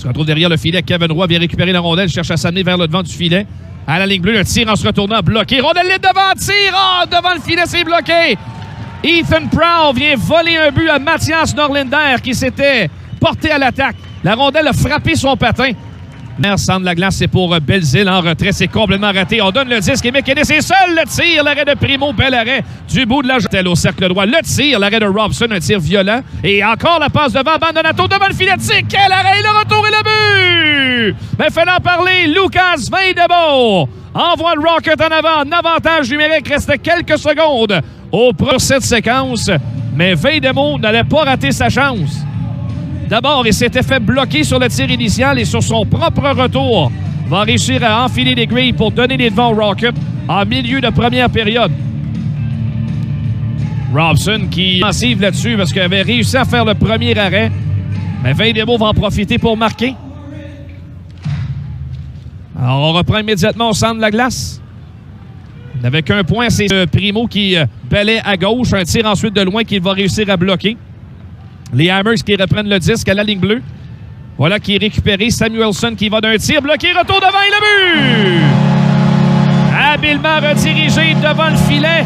Se retrouve derrière le filet. Kevin Roy vient récupérer la rondelle. Cherche à s'amener vers le devant du filet. À la ligne bleue, le tir en se retournant. Bloqué. Rondelle est devant. Tir. Oh, devant le filet, c'est bloqué. Ethan Proud vient voler un but à Mathias Norlinder qui s'était porté à l'attaque. La rondelle a frappé son patin. Le centre de la glace, c'est pour Belzile en retrait. C'est complètement raté. On donne le disque et McKinnis est seul. Le tir, l'arrêt de Primo, bel arrêt du bout de la jetelle au cercle droit. Le tir, l'arrêt de Robson, un tir violent. Et encore la passe devant Bandonato devant le filet. Quel arrêt, le retour et le but! Mais fallait en parler. Lucas Vejdemo envoie le Rocket en avant. En avantage numérique. Restait quelques secondes au pro cette séquence. Mais Vejdemo n'allait pas rater sa chance. D'abord, il s'était fait bloquer sur le tir initial et sur son propre retour, va réussir à enfiler les grilles pour donner les devants au Rocket en milieu de première période. Robson qui est offensive là-dessus parce qu'il avait réussi à faire le premier arrêt. Mais Vejdemo va en profiter pour marquer. Alors, on reprend immédiatement au centre de la glace. Avec un point, c'est Primo qui balaie à gauche. Un tir ensuite de loin qu'il va réussir à bloquer. Les Hammers qui reprennent le disque à la ligne bleue. Voilà qui est récupéré. Samuelson qui va d'un tir bloqué. Retour devant et le but! Habilement redirigé devant le filet.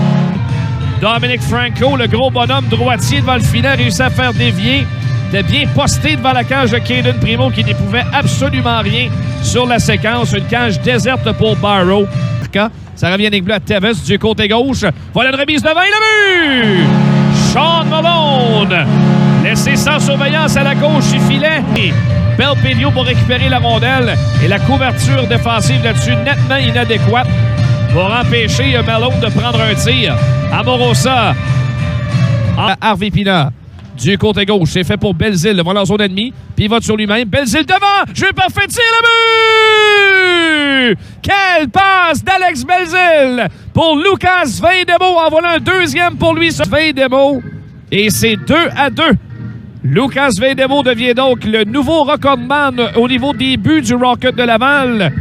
Dominic Franco, le gros bonhomme droitier devant le filet, réussit à faire dévier. Était bien posté devant la cage de Caden Primo qui n'éprouvait absolument rien sur la séquence. Une cage déserte pour Barrow. Ça revient avec bleu à Tevez du côté gauche. Voilà une remise devant et le but! Sean Malone! Laissé sans surveillance à la gauche du filet. Belpedio pour récupérer la rondelle. Et la couverture défensive là-dessus nettement inadéquate pour empêcher Malone de prendre un tir. Amorosa. Harvey Pinard. Du côté gauche, c'est fait pour Belzile. Voilà en zone ennemie. Pivote sur lui-même. Belzile devant. Jeu parfait. Tir le but! Quelle passe d'Alex Belzile pour Lucas Vejdemo. En voilà un deuxième pour lui. Vejdemo. Et c'est 2-2. Lucas Vejdemo devient donc le nouveau recordman au niveau des buts du Rocket de Laval.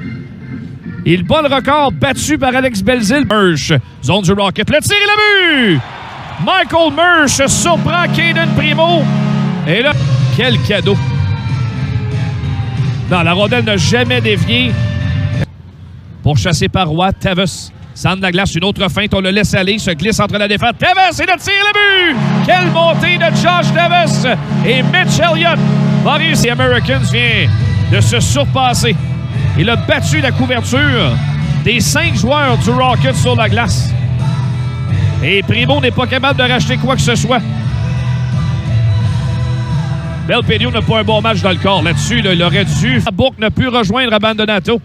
Il bat le record battu par Alex Belzile. Mersch, zone du Rocket. Le tir et le but! Michael Mersch surprend Caden Primo. Et là, quel cadeau. Non, la rondelle n'a jamais dévié. Pour chasser par Roy, Tevez. Centre de la glace, une autre feinte, on le laisse aller, se glisse entre la défense. Tevez et le tir le but! Quelle montée de Josh Tevez! Et Mitch Elliott va réussir. Americans vient de se surpasser. Il a battu la couverture des 5 joueurs du Rocket sur la glace. Et Primo n'est pas capable de racheter quoi que ce soit. Belpedio n'a pas un bon match dans le corps. Là-dessus, il aurait dû. Bourque n'a pu rejoindre Abandonato.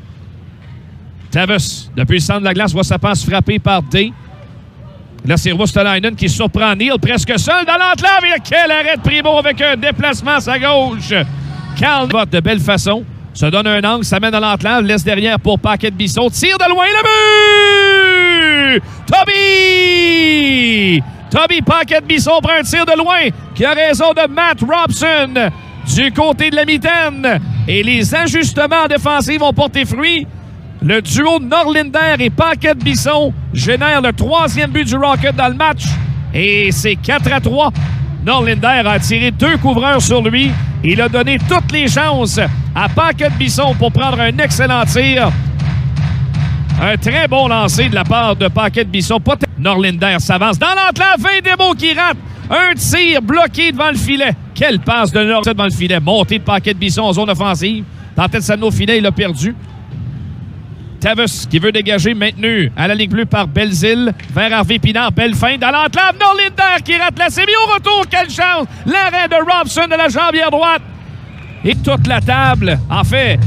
Tevez, depuis le centre de la glace, voit sa passe frappée par Day. Là, c'est Rustalainen qui surprend Neal, presque seul dans l'enclave. Et quel arrêt de Primo avec un déplacement à sa gauche. Carl vote de belle façon. Se donne un angle, s'amène dans l'enclave, laisse derrière pour Paquette-Bisson. Tire de loin, le but! Toby Paquette-Bisson prend un tir de loin qui a raison de Matt Robson du côté de la mitaine. Et les ajustements défensifs ont porté fruit. Le duo Norlinder et Paquette-Bisson génère le 3e but du Rocket dans le match. Et c'est 4-3. Norlinder a tiré 2 couvreurs sur lui. Il a donné toutes les chances à Paquette-Bisson pour prendre un excellent tir. Un très bon lancer de la part de Paquette-Bisson. Norlinder s'avance dans l'enclave. Vejdemo qui rate un tir bloqué devant le filet. Quelle passe de Norlinder devant le filet. Montée de Paquette-Bisson en zone offensive. Tentait de s'amener au filet, il a perdu. Tevez qui veut dégager, maintenu à la ligne bleue par Belzile vers Harvey Pinard. Belle feinte dans l'enclave. Norlinder qui rate la série. Au retour, quelle chance! L'arrêt de Robson de la jambière droite. Et toute la table. En fait,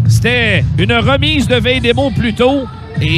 c'était une remise de Vejdemo plus tôt. Et